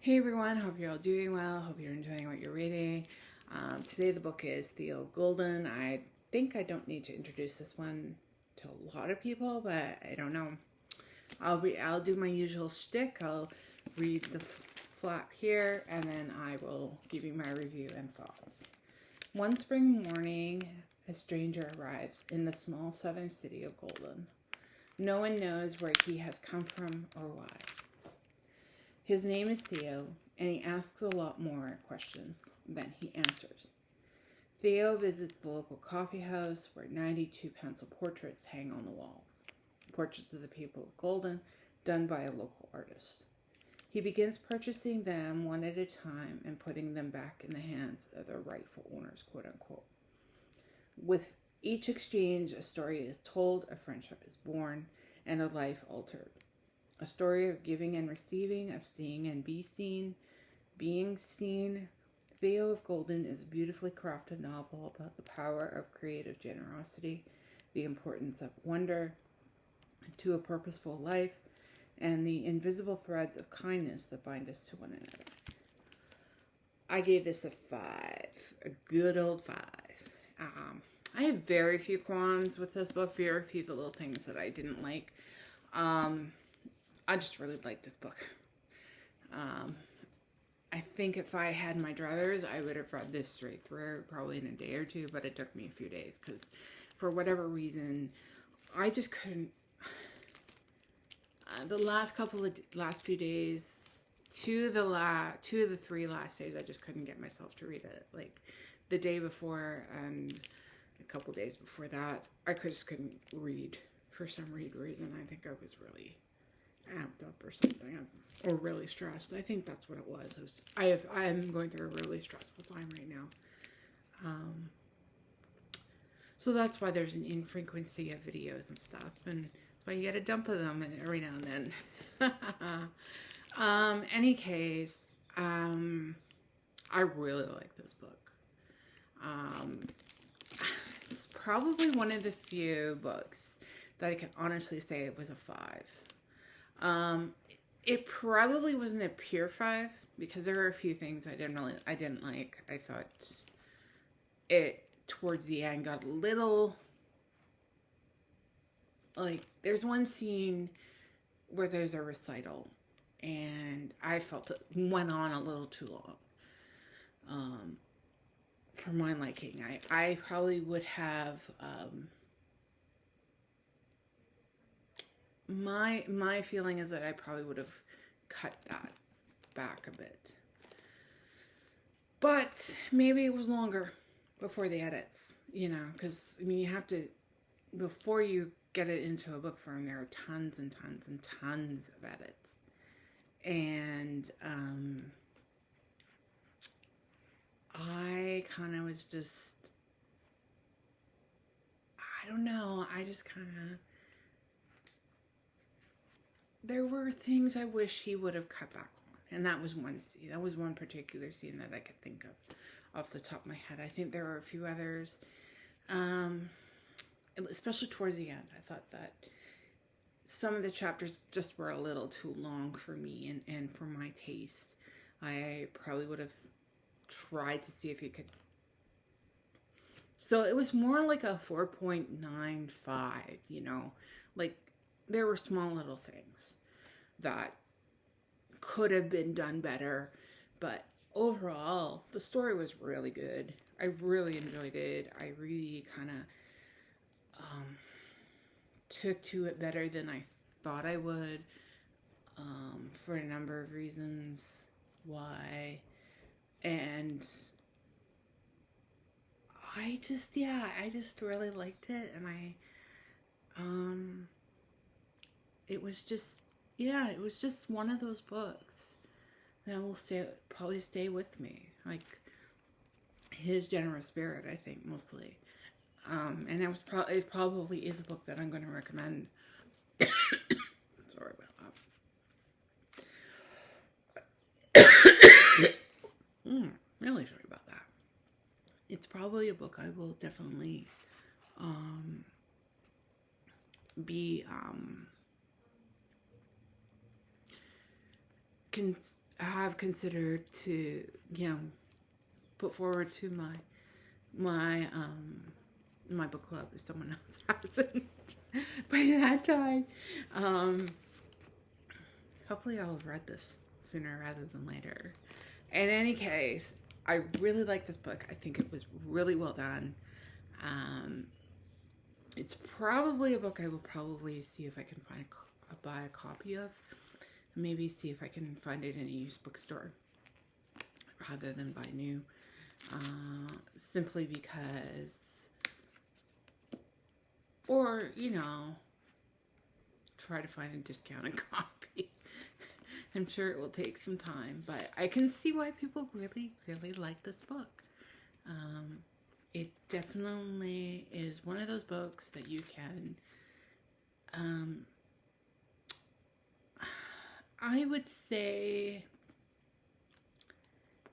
Hey everyone, hope you're all doing well. Hope you're enjoying what you're reading. Today the book is Theo Golden. I think I don't need to introduce this one to a lot of people, but I don't know. I'll do my usual shtick. I'll read the flap here, and then I will give you my review and thoughts. One spring morning, a stranger arrives in the small southern city of Golden. No one knows where he has come from or why. His name is Theo, and he asks a lot more questions than he answers. Theo visits the local coffee house where 92 pencil portraits hang on the walls. Portraits of the people of Golden, done by a local artist. He begins purchasing them one at a time and putting them back in the hands of their rightful owners, quote unquote. With each exchange, a story is told, a friendship is born, and a life altered. A story of giving and receiving, of seeing and being seen. Theo of Golden is a beautifully crafted novel about the power of creative generosity, the importance of wonder to a purposeful life, and the invisible threads of kindness that bind us to one another. I gave this a 5, a good old 5. I have very few qualms with this book, very few the little things that I didn't like. I just really like this book. I think if I had my druthers, I would have read this straight through, probably in a day or two, but it took me a few days because for whatever reason, I just couldn't. The last few days, two of the 3 last days, I just couldn't get myself to read it. Like the day before and a couple days before that, I just couldn't read for some reason. I think I was really amped up or something, or really stressed. I think that's what it was. I am going through a really stressful time right now. So that's why there's an infrequency of videos and stuff, and that's why you get a dump of them every now and then. Any case, I really like this book. It's probably one of the few books that I can honestly say it was a 5. It probably wasn't a pure 5 because there were a few things I didn't like. I thought it towards the end got a little like there's one scene where there's a recital and I felt it went on a little too long. For my liking, I probably would have my feeling is that I probably would have cut that back a bit. But maybe it was longer before the edits, because I mean you have to, before you get it into a book form, there are tons and tons and tons of edits. And I kind of was just, I don't know, I just kind of, there were things I wish he would have cut back on. And that was one scene. That was one particular scene that I could think of off the top of my head. I think there were a few others. Especially towards the end. I thought that some of the chapters just were a little too long for me and for my taste. I probably would have tried to see if you could. So it was more like a 4.95, like there were small little things that could have been done better, but overall the story was really good. I really enjoyed it. I really kind of took to it better than I thought I would, for a number of reasons why. And I just really liked it. And it was just one of those books that will probably stay with me. Like his generous spirit, I think, mostly. And it probably is a book that I'm going to recommend. Sorry about that. Really sorry about that. It's probably a book I will definitely be have considered to, put forward to my book club if someone else hasn't by that time. Hopefully I'll have read this sooner rather than later. In any case, I really like this book. I think it was really well done. It's probably a book I will probably see if I can buy a copy of. Maybe see if I can find it in a used bookstore rather than buy new. Simply because, or, try to find a discounted copy. I'm sure it will take some time, but I can see why people really, really like this book. It definitely is one of those books that you can, I would say,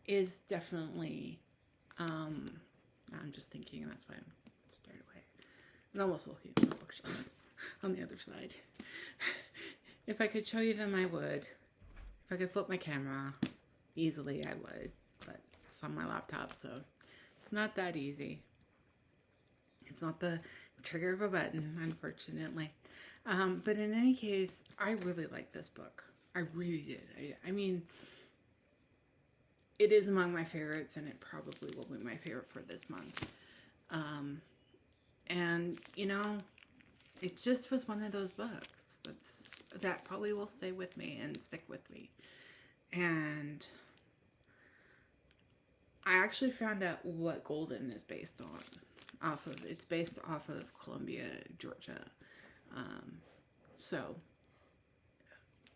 is definitely, I'm just thinking, and that's why I'm straight away. And almost looking at the bookshelves on the other side. If I could show you them, I would. If I could flip my camera easily, I would. But it's on my laptop, so it's not that easy. It's not the trigger of a button, unfortunately. But in any case, I really like this book. I really did. I mean, it is among my favorites, and it probably will be my favorite for this month. And, it just was one of those books that probably will stay with me and stick with me. And I actually found out what Golden is based on. It's based off of Columbia, Georgia. So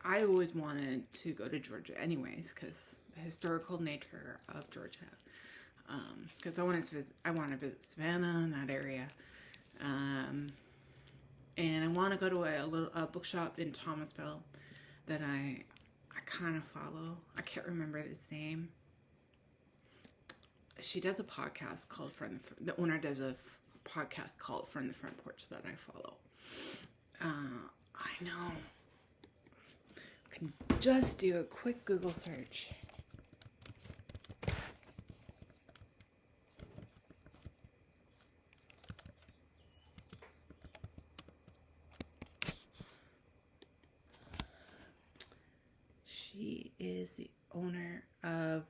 I always wanted to go to Georgia anyways, because the historical nature of Georgia. Because I want to visit Savannah and that area. And I want to go to a bookshop in Thomasville that I kind of follow. I can't remember his name. She does a podcast called the owner does a podcast called From the Front Porch that I follow. I know. I can just do a quick Google search. She is the owner of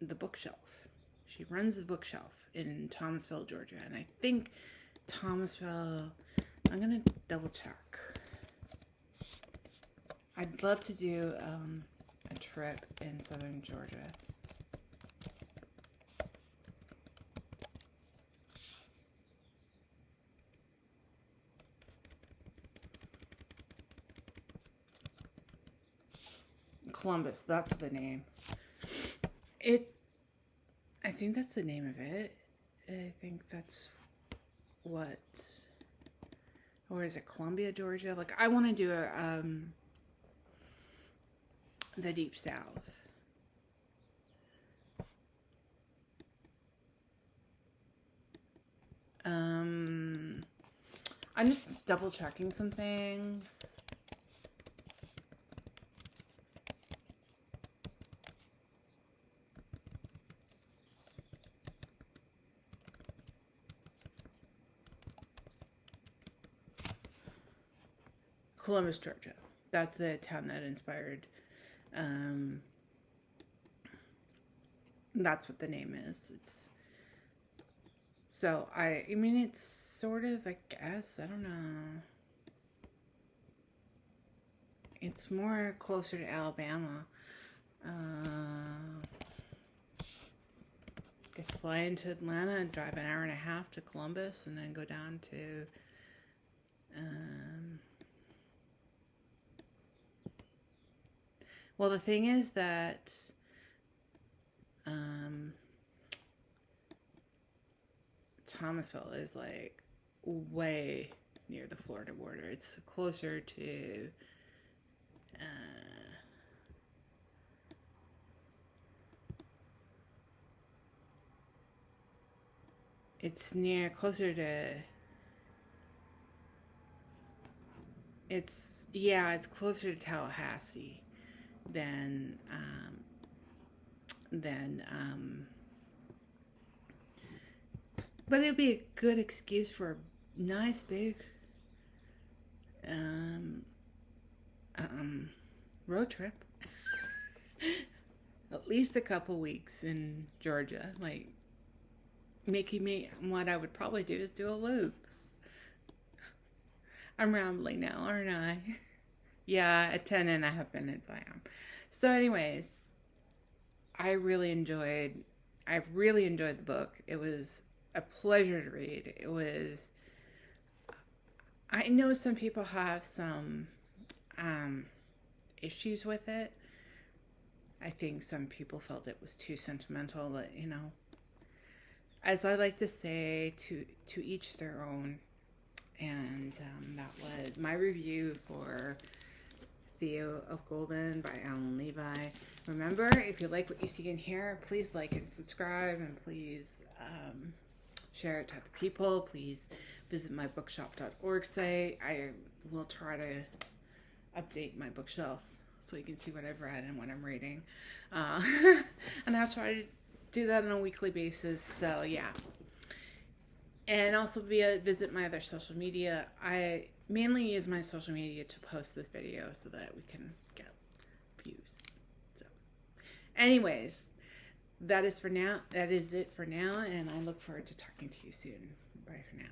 the bookshelf. She runs the bookshelf in Thomasville, Georgia. And I think Thomasville, I'm going to double check. I'd love to do a trip in southern Georgia. Columbus, that's the name. I think that's the name of it. I think that's what, or is it Columbia, Georgia? Like, I want to do the Deep South. I'm just double checking some things. Columbus, Georgia. That's the town that inspired. That's what the name is. So I mean, it's sort of, I guess, I don't know. It's more closer to Alabama. Guess fly into Atlanta and drive an hour and a half to Columbus, and then go down to. Well, the thing is that Thomasville is like way near the Florida border. It's closer to it's closer to Tallahassee. then but it'd be a good excuse for a nice big road trip. At least a couple weeks in Georgia. Like, making me, what I would probably do is do a loop. I'm rambling now, aren't I? Yeah, at 10.5 minutes I am. So anyways, I really enjoyed the book. It was a pleasure to read. It was, I know some people have some issues with it. I think some people felt it was too sentimental, but as I like to say, to each their own. And that was my review for Theo of Golden by Alan Levi. Remember, if you like what you see in here, please like and subscribe, and please share it to other people. Please visit my bookshop.org site. I will try to update my bookshelf so you can see what I've read and what I'm reading. And I'll try to do that on a weekly basis. So yeah. And also visit my other social media. I mainly use my social media to post this video so that we can get views. So anyways, that is it for now, and I look forward to talking to you soon. Bye for now.